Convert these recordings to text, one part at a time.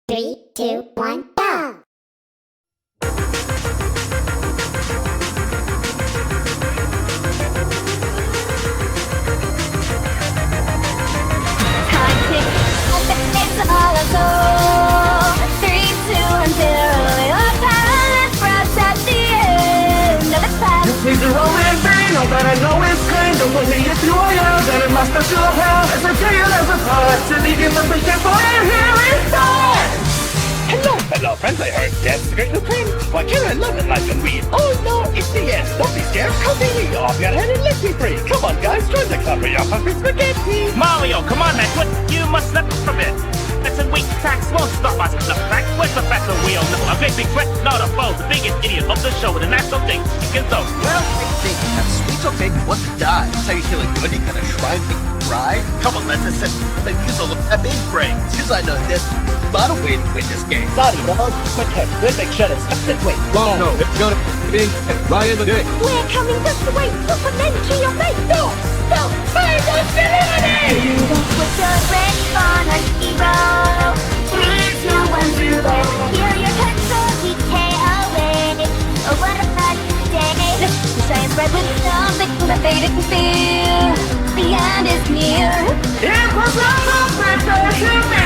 3, 2, 1, go! Please do roll in vain, all that I know is pain. Don't believe if you are young, then it must have should have. As I tell you, there's a part to leave you the weekend for you here inside. Hello friends, I heard death's a great new friend. Why can't I love it like a weed? Oh no, it's the end. Don't be scared, come be me. Off your head and let me free. Come on guys, join the club for your hungry spaghetti. Mario, come on man, what? You must let from it. That's a weak attacks won't stop us. The fact, where's the battle we all know? A great big threat, not a foe. The biggest idiot of the show with the national thing. You can throw. Well, I think that's sweet, okay, you want to die. So you feeling good, you gonna try and cry? Come on, let's just let use all of that big brain. Since I know this, but a way to win this game. Sorry, dog. My head, good, make sure it's wait. Well, no, it's gonna be right in the day. We're coming just the way to put an end to your fate! No! Save us, villainy! You don't put your friend on a hero! 3, 2, 1, 0. Heal your control, decay away. Oh, what a fun day! The giant spread with something that they didn't feel. The end is near. It was all better to me,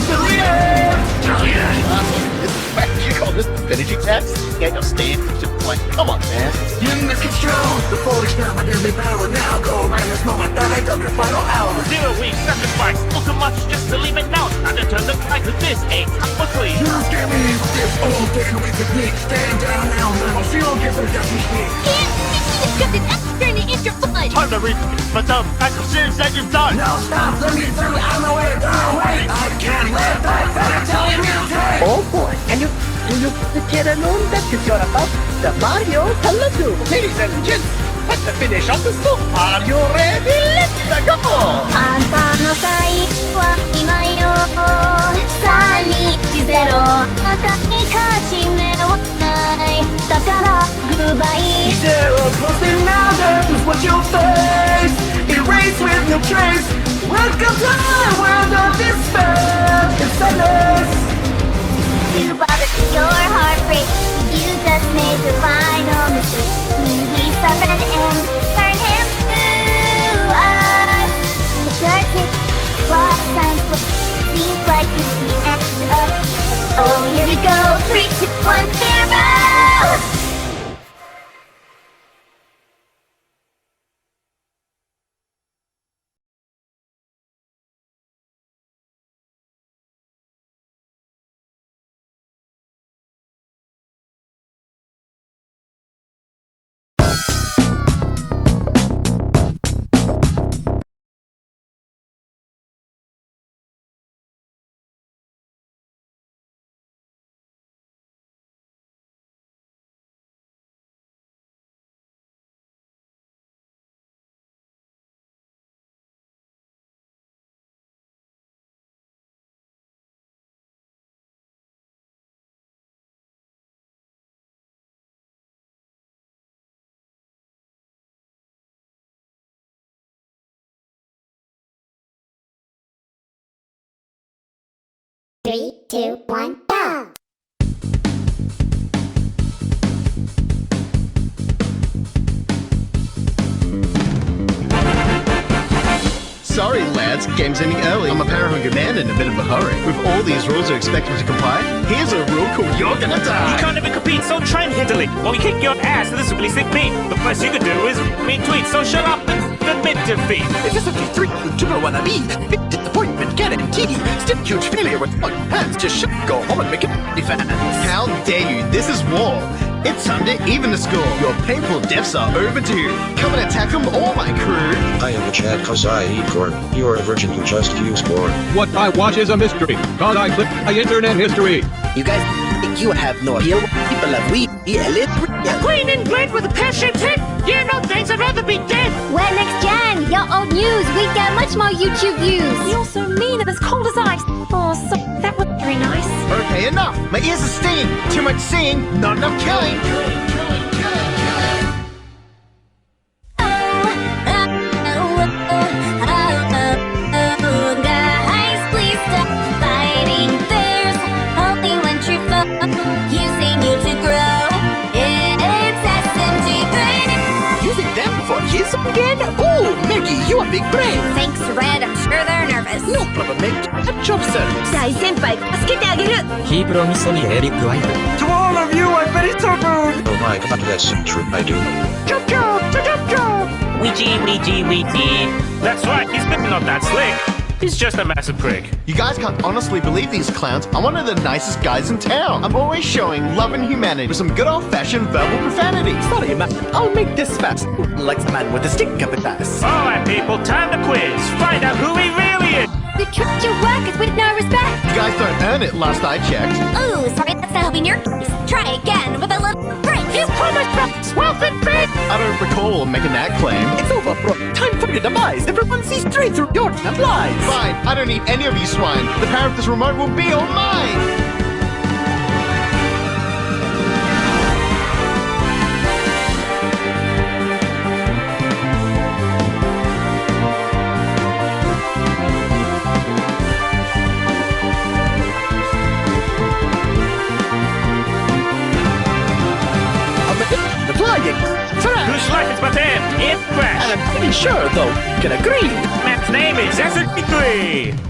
Juliet. This is fact, you call this divinity tax? Get your stand, like, come on, man. You misconstrue the foolish now, my deadly power. Now go around this moment that I dug your final hour. 0 weeks, sacrifice. Not too much just to leave it now. Time to turn the tide to this ain't time for sleep. You scare me with this old thing we technique. Stand down now, now. She don't get the death machine. It's just an external interfoot. Time to read but the fact of serious that you've done. No, stop, let me through. I'm the way to go. Wait, I can't let that better tell you mutate. Oh boy, and you get alone that you're about the Mario Telugu. Ladies and gents, let's finish off the song. Are you ready? Let's go! あんたの最後は今よ320またに勝ち目はないだからグッバイ Zero closing now, that is what you'll face. Erase with no trace. Welcome to the world of despair. It's sadness. You bothered your heartbreak. You just made the final mistake. He suffered and turned him to us. The dirty blood signs what seems like it's the end of. Oh, here we go. 3, 2, 1, 0. Three, two, one, go! Sorry lads, game's ending early. I'm a power-hungry man in a bit of a hurry. With all these rules you're expected to comply, here's a rule called you're gonna You die. can't even compete, so try and handle it. Or we kick your ass, and this is really sick beat. The best you can do is mean tweet, so shut up and admit defeat. Is this a victory? Do you know what I mean? Big disappointment, guarantee. Still huge failure with one hands. Just go home and make it defense. How dare you? This is war. It's time to even the score. Your painful deaths are overdue. Come and attack them all, my crew. I am a Chad cause I eat corn. You're a virgin who just used corn. What I watch is a mystery, cause I click my internet history. You guys think you have no idea what people have we illiterate. Green and red with a pear-shaped head? Yeah, no thanks, I'd rather be dead. Well, next gen, your old news, we get much more YouTube views. You're so mean and as cold as ice. Oh, so that was very nice. Okay, enough. My ears are stinging. Too much singing, not enough killing. Guys, please stop fighting. There's you a big brain. Thanks, Red. I'm sure they're nervous. No problem, mate. At your service. 大先輩、助けてあげる。 ヒープロミソニエビッグワイフ To all of you, I bet it's so rude. Oh my god, that's so true, I do. Chop chop, chop chop chop. Ouija. That's right, he's not that slick. He's just a massive prick. You guys can't honestly believe these clowns. I'm one of the nicest guys in town. I'm always showing love and humanity with some good old-fashioned verbal profanity. Sorry, man. I'll make this fast. Like the man with the stick up his ass. Alright, people, time to quiz. Find out who he really is. You treat your workers with no respect. You guys don't earn it, last I checked. Ooh, sorry, that's not helping your case. Try again with a little break. You promised us 12 and big. I don't recall making that claim. It's over, bro. Time for your demise. Everyone sees straight through your damn lies. Fine, I don't need any of you swine. The power of this remote will be all mine. Whose life is but him? It's Crash. And I'm pretty sure, though, you can agree. Man's name is SRT3.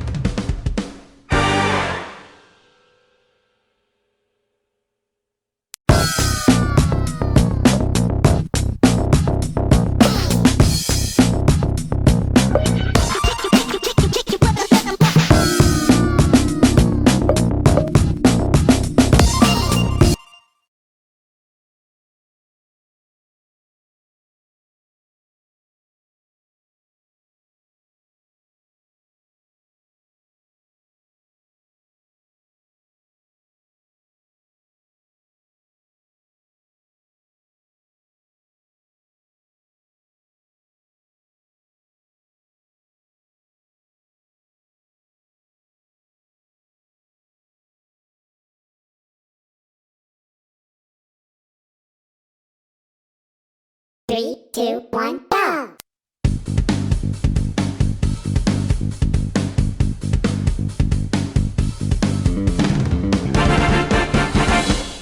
Three, two, one, go!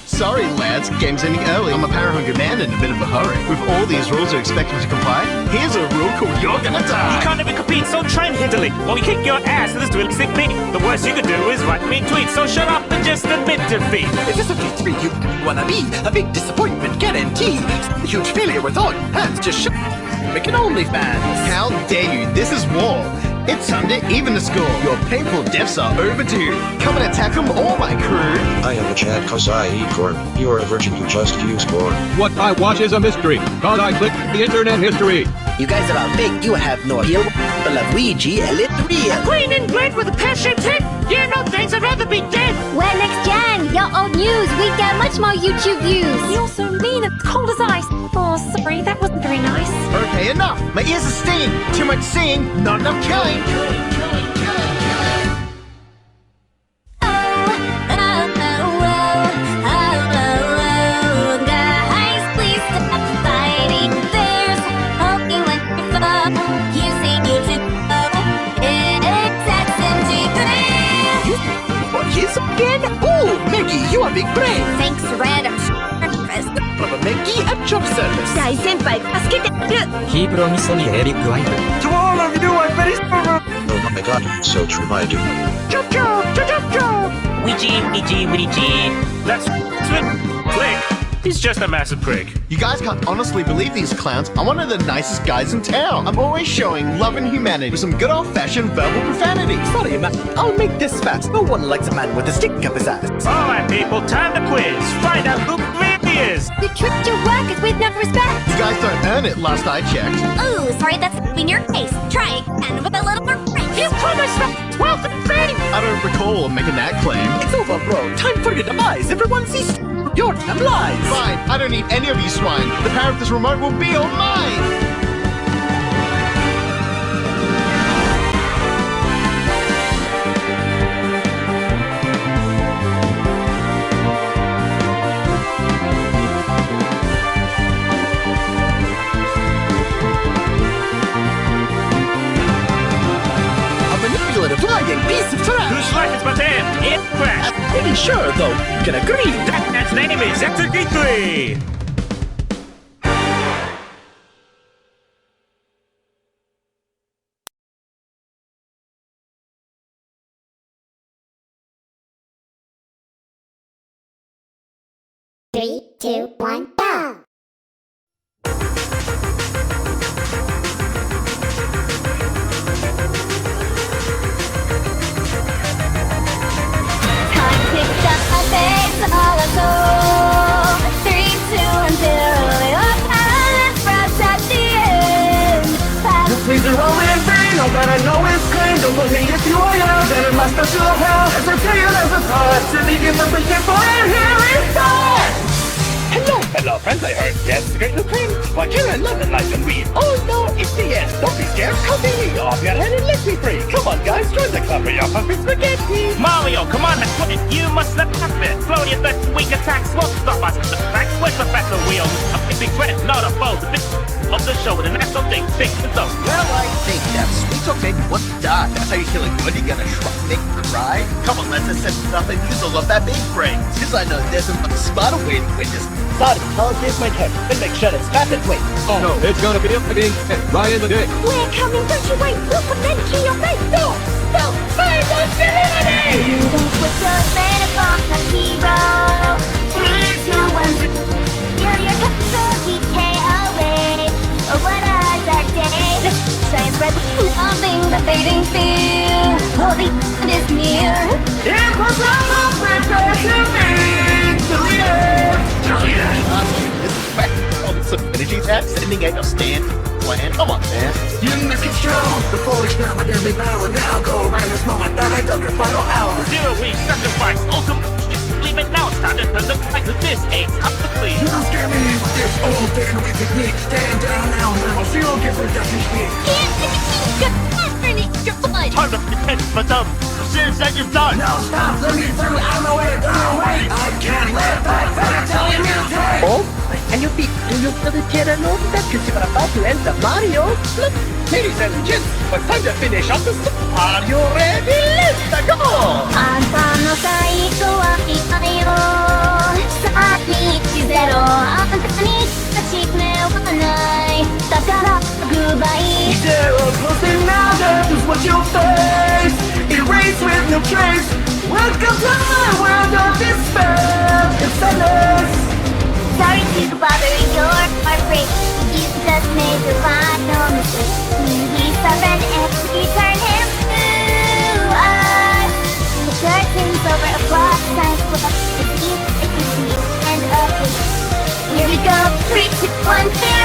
Sorry, lads. Game's ending early. I'm a para-hungry man in a bit of a hurry. With all these rules are expected to comply, here's a rule called you're gonna die. You can't even compete, so train hittily. While you kick your ass in this dualistic beat. The worst you could do is write me tweets, so shut up and just admit defeat. If this is three you wanna be, a big disappointment guaranteed. A huge failure with all hands just making OnlyFans. How dare you? This is war. It's time to even the score. Your painful deaths are overdue. Come and attack them all, my crew. I am a Chad cause I eat corn. You are a virgin who just used corn. What I watch is a mystery, cause I click the internet history. You guys are all big, you have no appeal. But Luigi, Elitria. Green and red with a passion hit. Yeah, no thanks, I'd rather be dead. Well, next gen, your old news, we got much more YouTube views. You're so mean, it's cold as ice. Oh, sorry, that wasn't very nice. Okay, enough. My ears are stinging. Too much singing, not enough killing. Guys, please stop fighting. There's hope you when you fall. Using YouTube, it's SMG3. What is again? Oh, Maggie, you are big brain. Thanks, Red. I'm nervous. But Maggie, at your service. 大先輩、助けてあげる。 ヒープロミソニエビッグワイフ To all of you, I bet it's so rude. Oh my god, so true, I do. Chop chop, chop chop chop. Ouija. That's Click. He's just a massive prick. You guys can't honestly believe these clowns. I'm one of the nicest guys in town. I'm always showing love and humanity with some good old-fashioned verbal profanity. Sorry, man. I'll make this fast. No one likes a man with a stick up his ass. Alright, people, time to quiz. Find out who really is. You treat your workers with no respect. You guys don't earn it, last I checked. Ooh, sorry, that's not in your case. Try again with a little more break. You promised us 12 and big. I don't recall making that claim. It's over, bro. Time for your demise. Everyone sees your damn lies. Fine, I don't need any of you swine. The power of this remote will be all mine. Flying piece of trash! Whose life is but him? It's Crash. I'm pretty sure, though, you can agree. That man's name is SRT3. 3, 2, 1, go! Time ticks up my face, all I know. 3, 2, 1, 0. Your silence wraps at the end. Please are rolling free, no that I know it's clean. Don't look me if you are young, then it must have sure hell. As I tell you there's a part to begin the weekend for you, here we start! Hello, fellow friends, I heard that's the great new cream. Why can't I love it like and read? Oh no, it's the end. Don't be scared, come to me. Off your head and let me free. Come on, guys, join the club for your puppy spaghetti. Mario, come on, let's put it. You must let up it. Flow your best weak attacks won't stop us. The facts, where's the battle wheel? A big threat, not a foe. The big of the show, the natural thing, big and so. Well, I think that sweet talk made me want to die. That's how you feeling good, you gonna shrug, make me cry? Come on, let's accept stuff and use all of that big brain. Cause I know there's a much smarter way to win this. Sorry, I'll give my head and make sure it's fast and quick. Oh no, it's gonna be a fucking right in the dick. We're coming, don't you wait! We'll put an end to your fate! No! No! I want villainy! You don't put your man upon a hero. 3, 2, 1, feel your capital decay away. Oh, what a dark day. Shine bright, loving the fading feel. Oh, the end is near. It was all prepare to me, Juliet! This is whack. All this affinity tap sending at your stand plan. Come on, man. You make it strong, the foolish now, my deadly power. Now go around this moment that I dug your final hour. 0 week sacrifice, ultimate. Leave it now, it's time to turn the back to this ain't up the please. You don't scare me with this old damn technique. Stand down now, now, so you'll get rid of this shit. Time to pretend for them. The sins that you've done. No, stop, let me through, I'm the way to go away. I can't let that fella tell you music. Oh, and you beat you for the kid and all that because you're about to enter Mario. Look, ladies and gents, it's time to finish off the story. Are you ready? Let's go! あんたの最後は今よ。320あんたに立ち目はない。だからグッバイ。 Zero closing now, that is what you'll face. Erase with no trace. Welcome to my world of despair. It's endless. Sorry to bother your heartbreak. You just made the final mistake. He's stubborn and we turn him to us. The curtains over a block signs club. It's easy to see and ugly. Here we go, 3, 2, 1, 0.